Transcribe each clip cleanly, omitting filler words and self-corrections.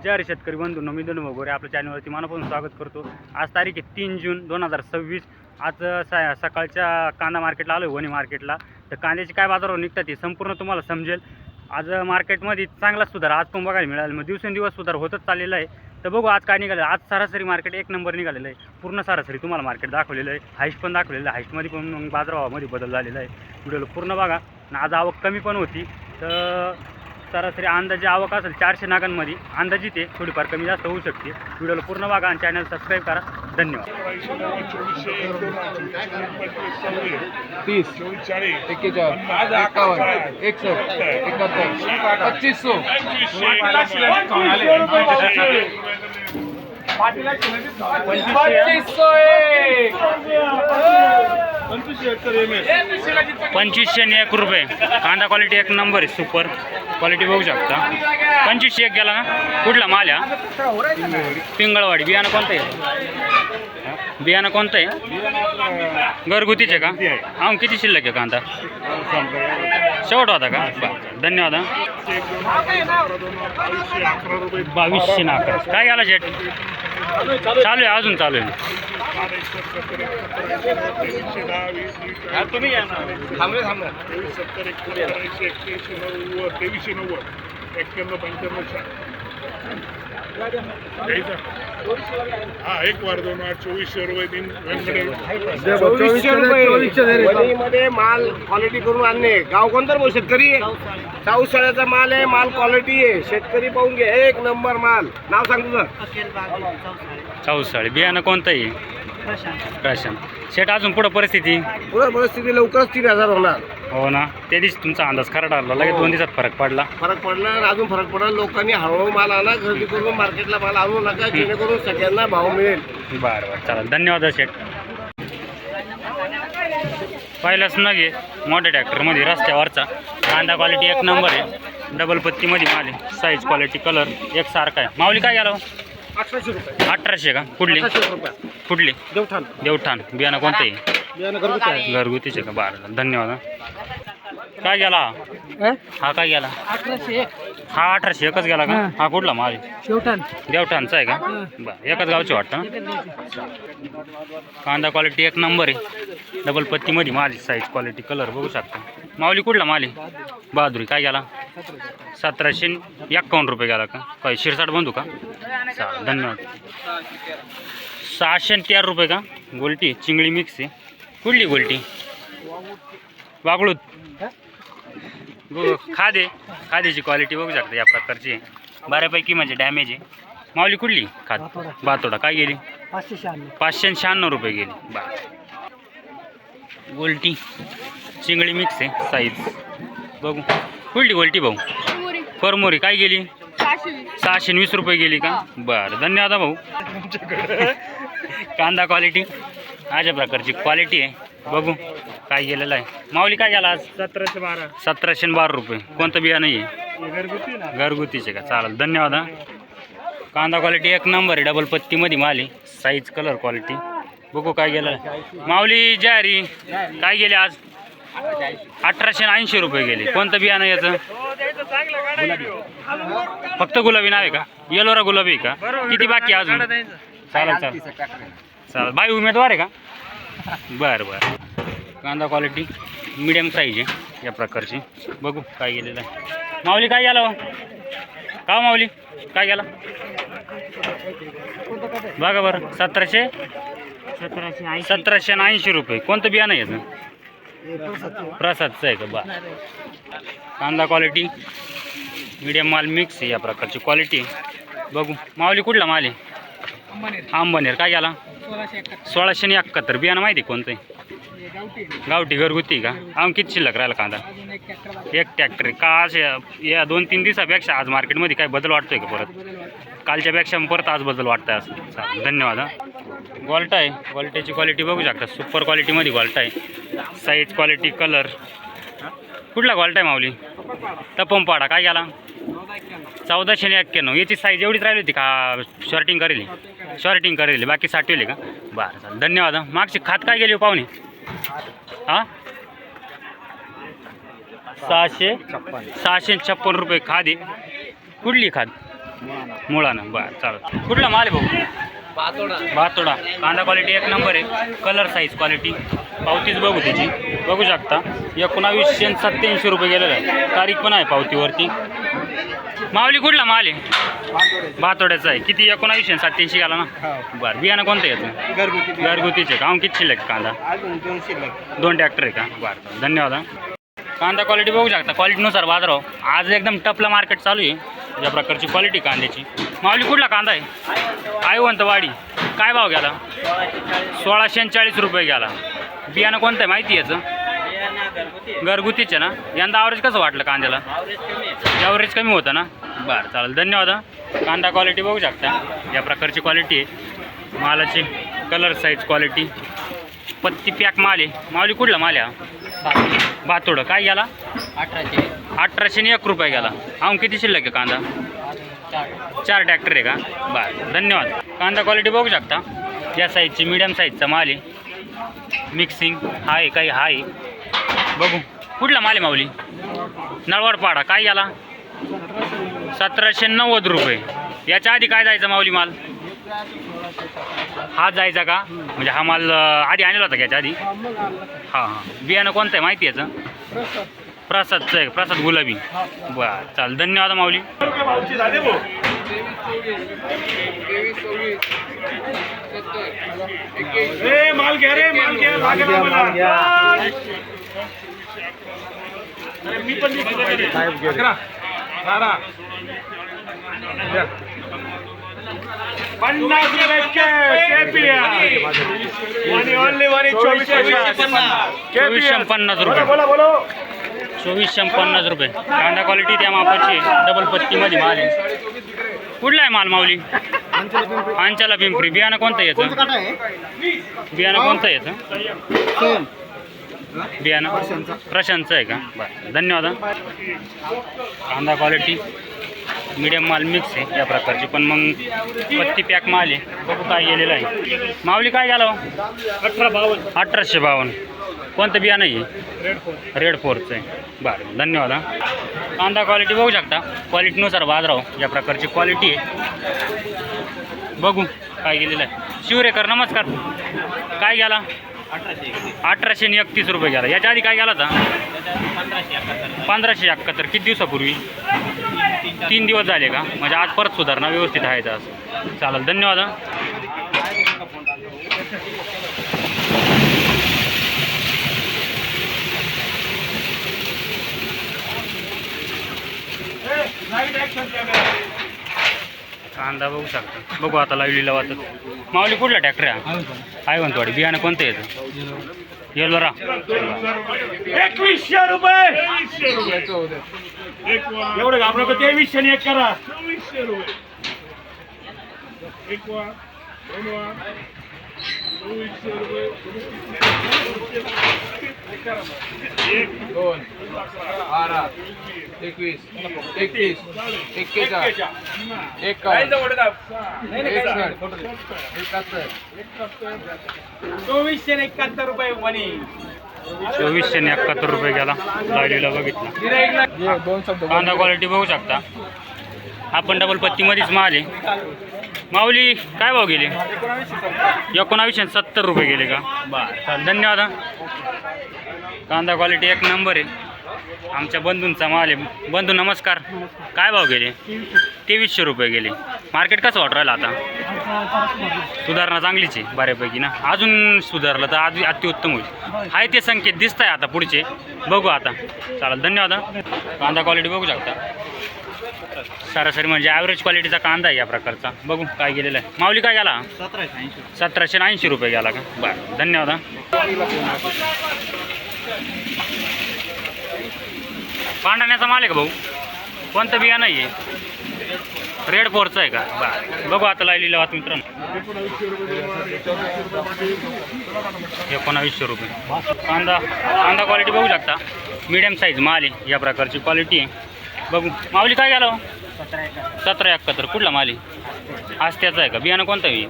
जय शेतकरी बंधूंनो, मी धनु वगैरे आपल्या चॅनलवरती मनापासून स्वागत करतो। आज तारीख आहे 3 जून 2026। आज सकाळच्या कांदा मार्केटला आलो, वणी मार्केटला। तर कांद्याचे काय बाजारावर निघतात ते संपूर्ण तुम्हाला समजेल। आज मार्केटमध्ये चांगला सुधार आज पण बघायला मिळाला, मग दिवसेंदिवस सुधार होतच चाललेला आहे। तर बघू आज काय निघालं। आज सरासरी मार्केट एक नंबर निघालेलं आहे, पूर्ण सरासरी तुम्हाला मार्केट दाखवलेलं आहे, हाईस्ट पण दाखवलेलं आहे, हाईस्टमध्ये पण बाजारभावामध्ये बदल झालेला आहे। व्हिडिओला पूर्ण बघा। आज आवक कमी पण होती, तर सरासरी अंदाजे आवक असेल 400 नागांमध्ये, अंदाजित आहे, थोडीफार कमी जास्त होऊ शकते। व्हिडिओला पूर्ण बघा आणि चॅनल सबस्क्राईब करा। धन्यवाद। 30 41 51 2501 रुपये। कांदा क्वालिटी एक नंबर आहे, सुपर क्वालिटी बघू शकता। 2501 गेला ना। कुठला माल आहे? पिंगळवाडी। बियाणं कोणतं आहे? बियाणं कोणतं आहे? घरगुतीचे का? हा, किती शिल्लक आहे कांदा? शेवट होता का? धन्यवाद। 2211 काय गेला शेट? चालू आहे, अजून चालू आहे। हा, एक वार 2 8 2400 रुपये दिन 2400 मध्ये माल क्वालिटी करून आणणे। गाव कोणतं भाऊ? शेतकरी चौसाळ्याचा माल आहे, माल क्वालिटी आहे, शेतकरी पाहून घे, एक नंबर माल। नाव सांग तुझं? चौसाळी। बियाणं कोणतं आहे? राशन। शेट अजून पुढं परिस्थिती? पुढे परिस्थिती लवकरच 3000 होणार। हो ना, त्या दिवशी तुमचा अंदाज खरा ठरला, लगेच 2 दिवसात फरक पडला आणि अजून फरक पडला। लोकांनी हळूहळू माल आणा, गर्दी करून मार्केटला माल आणू नका, जेणेकरून सगळ्यांना भाव मिळेल। बरं बरं, चालेल, धन्यवाद शेट। पहिलाच नगे मोठ्या ट्रॅक्टरमध्ये रस्त्यावरचा कांदा क्वालिटी एक नंबर आहे, डबल पत्तीमध्ये माल आहे, साईज क्वालिटी कलर एक सारखा आहे। माऊली काय गेला? 1800 रुपये। 1800 का? कुठली? 1800 रुपये। कुठली? देवठाण। देवठाण। बियाणं कोणतं आहे? बियाणं घरगुती आहे। घरगुतीचे का? बरं, धन्यवाद। काय गेला हा? काय गेला? 1801। हा 1801च गेला का? हा कुठला माल? देवठाण। देवठाणचा आहे का? बरं, एकाच गावचे वाटतं ना? कांदा क्वालिटी एक नंबर आहे, डबल पत्तीमध्ये माझी साईज क्वालिटी कलर बघू शकता। माऊली कुठला माल आहे? बहादुरी। काय गेला? 1751 रुपये गेला का? काय शिरसाट बंधू का? चालेल, धन्यवाद। 613 रुपये का? गोल्टी चिंगळी मिक्स आहे। कुठली गोल्टी? वागळूत। खाद्याची क्वालिटी बघू शकता, या प्रकारची आहे, बऱ्यापैकी म्हणजे डॅमेज आहे। माऊली कुठली? खाद बातोडा। काय गेली? 596 रुपये गेली। बरं, गोल्टी चिंगळी मिक्स आहे, साईज बघू। कुठली गोल्टी भाऊ? करमोरी। काय गेली? 620 रुपये गेली का? बरं, धन्यवाद भाऊ। कांदा क्वालिटी अशा प्रकारची क्वालिटी आहे, बघू काय गेलेलं आहे। माऊली काय गेला आज? 1712 1712 रुपये। कोणतं बियाणं आहे? घरगुतीचे का? चालेल, धन्यवाद। कांदा क्वालिटी एक नंबर आहे, डबल पत्तीमध्ये माल आहे, साईज कलर क्वालिटी बघू काय गेलं। माऊली जारी काय गेले आज? 1880 रुपये गेले। कोणतं बियाणं याचं? फक्त गुलाबी नाव आहे का? येलोरा गुलाबी का? किती बाकी अजून? चालेल चालेल चालेल। बाई उमेदवार आहे का? बरं बरं। कांदा क्वालिटी मीडियम साईज आहे, या प्रकारची बघू काय गेलेलं आहे। माऊली काय गेला? का माऊली काय गेला? बघा बरं, 1780 रुपये। कोणतं बियाणं आहे याचं? प्रसादचं आहे का? बा, कांदा क्वालिटी मीडियम माल मिक्स आहे, या प्रकारची क्वालिटी बघू। माऊली कुठला माल आहे? अंबनेर। काय गेला? 1671। बियाणं माहिती आहे कोणतं आहे? गावठी घरगुती का? अजून किती शिल्लक राहिला कांदा? एक ट्रॅक्टर का? या 2-3 दिवसापेक्षा आज मार्केटमध्ये काय बदल वाटतोय का? परत कालच्यापेक्षा परत आज बदल वाटतंय असं? चालेल, धन्यवाद। गोल्टा आहे, गोल्ट्याची क्वालिटी बघू शकता, सुपर क्वालिटीमध्ये गोल्टा आहे, साईज क्वालिटी कलर। कुठला गोल्टा आहे माऊली? तपमपाडा। काय गेला? 1491। याची साईज एवढीच राहिली होती का? शॉर्टिंग करेली बाकी साठवली का? बरं, चालेल, धन्यवाद। मागची खात काय गेली हो पाहुणे? हां, 656 रुपये खाद आहे। कुठली खाद? मुळानं बरं चालत. कुठला माल आहे भाऊ? भातोडा. कांदा क्वालिटी एक नंबर आहे. कलर साईज क्वालिटी पावतीच बघू त्याची, बघू शकता. 1987 रुपये गेलेलं आहे. तारीख पण आहे पावतीवरती. माऊली कुठला माल आहे? भातोड्याचा आहे. किती? 1987 गेला ना. बरं. बियाणं कोणतं याचं? घरगुतीचे. काम किती शिल्लक कांदा? 2 ट्रॅक्टर आहे का? बरं धन्यवाद. कांदा क्वालिटी बघू शकता. क्वालिटीनुसार बाजाराव आज एकदम टपला मार्केट चालू आहे. या प्रकारची क्वालिटी कांद्याची. माऊली कुठला कांदा आहे? आयवंतवाडी. काय भाव गेला? 1640 रुपये गेला. बियाणं कोणतं आहे माहिती याचं? घरगुतीचे ना. यंदा ॲव्हरेज कसं वाटलं कांद्याला? ॲव्हरेज कमी होतं ना. बरं चालेल धन्यवाद. कांदा क्वालिटी बघू शकता. या प्रकारची क्वालिटी आहे मालाची. कलर साईज क्वालिटी पत्ती पॅक माल आहे. माऊली कुठला माल आहे? भातोडं. काय गेला? 1801 रुपये गेला. आम किती शिल्लक आहे कांदा? 4 ट्रॅक्टर आहे का? बरं धन्यवाद. कांदा क्वालिटी बघू शकता. या साईजची मीडियम साईजचा माल आहे. मिक्सिंग हाय काही हाय. बघू कुठला माल आहे माऊली? नळवडपाडा. काय गेला? 1790 रुपये. याच्या आधी काय जायचं माऊली माल? हा जायचा का? म्हणजे हा माल आधी आणला होता का याच्या आधी? हां हां. बियाणं कोणतं आहे माहिती याचं? प्रसादचं आहे. प्रसाद गुलाबी. बरं चालेल धन्यवाद माऊली. माल घ्या रे, माल घ्या. मी पण 2450 रुपये. 2450 रुपये. कांदा क्वालिटी त्या मापाची डबल पत्तीमध्ये माल आहे. कुठला आहे माल माऊली? अंचाला पिंपरी. बियाणं कोणतं याचं? बियाणं कोणतं याचं? बियाणं प्रशांतचं आहे का? बरं धन्यवाद. कांदा क्वालिटी मीडियम माल मिक्स आहे या प्रकारची. पण मग पत्ती पॅक माल आहे. बघू काय गेलेलं आहे. माऊली काय गेला? 1852. कोणतं बियाणं आहे? रेड फोरचं आहे. बरं धन्यवाद. कांदा क्वालिटी बघू शकता. क्वालिटीनुसार बाजाराव या प्रकारची क्वालिटी आहे. बघू काय गेलेलं आहे. शिवरेकर नमस्कार. काय गेला? 1831 रुपये गेला. याच्या आधी काय गेला होता? 1571. किती दिवसापूर्वी? 3 दिवस झाले का? म्हणजे आज परत सुधारणा व्यवस्थित आहे आज. चालेल धन्यवाद. कांदा बघू शकता. बघू आता लावलेला वाटत. माऊली कुठला ट्रॅक्टर आहे? आयवंतवाडी. बियाणं कोणतं येतं? येलोरा. 2100 रुपये. एवढं घाबरू नका. 2300 एक करा. 2400 रुपये. एक वा 2 वा 2400 रुपये. 1 2 12 21 21 21 2471 रुपये. 2471 रुपये गेला. लावलेला बघितला. कांदा क्वालिटी बघू शकता. आपण डबल पत्तीमध्येच माल आहे. माऊली काय भाव गेले? 1970 रुपये गेले का? बरं चालेल धन्यवाद. कांदा क्वालिटी एक नंबर आहे. आमच्या बंधूंचा माल आहे. बंधू नमस्कार. काय भाव गेले? 2300 रुपये गेले. मार्केट कसं वाटू राहिलं आता? सुधारणा चांगलीच आहे बऱ्यापैकी ना. अजून सुधारलं तर आज अतिउत्तम होईल. आहे ते संकेत दिसत आहे आता पुढचे. बघू आता. चालेल धन्यवाद. कांदा क्वालिटी बघू शकता. सरासरी म्हणजे ॲव्हरेज क्वालिटीचा कांदा आहे या प्रकारचा. बघू काय गेलेला आहे. माऊली काय गेला? 1780 रुपये गेला का? बरं धन्यवाद. पांढण्याचा माल आहे का भाऊ? कोणतं बियाणं आहे? रेड फोरचं आहे का? बरं बघू आता लावलेला वात मित्रांनो. 1900 रुपये. कांदा क्वालिटी बघू शकता. मीडियम साईज माल आहे या प्रकारची क्वालिटी आहे. बघू माऊली काय गेला? 1771. कुठला माल आहे? आस्त्याचा आहे का? बियाणं कोणतं आहे?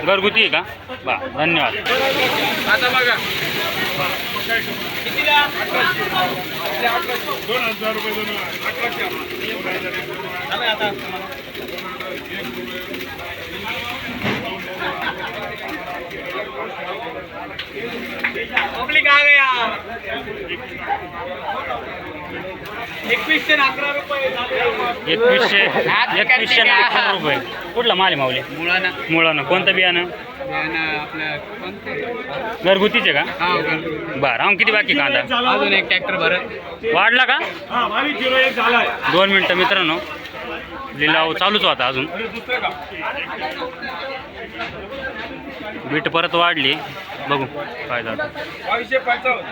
घरगुती आहे का? बरं धन्यवाद. काय करू? 2000 रुपये दोन 2111 रुपये. कुठला माल आहे माऊली? मुळानं. कोणतं बियाणं? घरगुतीचे का? बरं. हा किती बाकी कांदा? अजून एक ट्रॅक्टर भरत. वाढला का? हा 2201 झालाय. 2 मिनटं मित्रांनो, लिलाव चालूच होता अजून. बीट परत वाढली, बघू काय झालं. 2255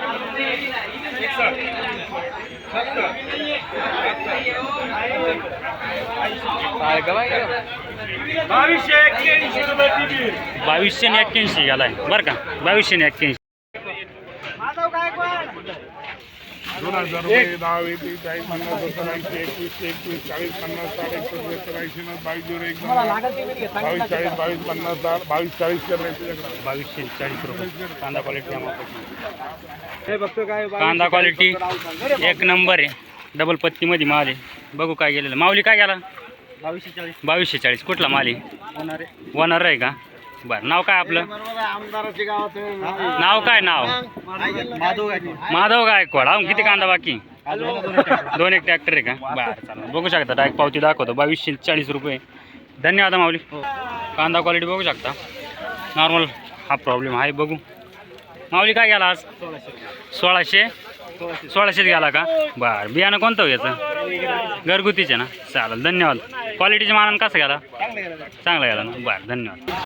2281 रुपये टिकी. 2281 गेलाय बरं का. 2281. 2000 रुपये 10 20 40 50 70 80 21 40 50 60 71 72 22 22 40 22 50 22 40 कर 2240 रुपये कांदा क्वालिटी. कांदा क्वालिटी एक नंबर आहे. डबल पत्तीमध्ये माल आहे. बघू काय गेलेलं. माऊली काय गेला? 2240. कुठला माल आहे? वनर आहे का? बरं. नाव काय आपलं? आमदाराच्या गावात नाव काय? नाव माधव गायकवाड. अजून किती कांदा बाकी? 2 ट्रॅक्टर आहे का? बरं चालेल. बघू शकता डायरेक्ट पावती दाखवतो. 2240 रुपये. धन्यवाद माऊली. कांदा क्वालिटी बघू शकता. नॉर्मल हा प्रॉब्लेम आहे. बघू माऊली काय गेला आज? 1600 गेला का? बरं. बियाणं कोणतं हो याचं? घरगुतीचे ना? चालेल. धन्यवाद. क्वालिटीच्या मानानं कसं गेला? चांगला गेला ना? बरं. धन्यवाद.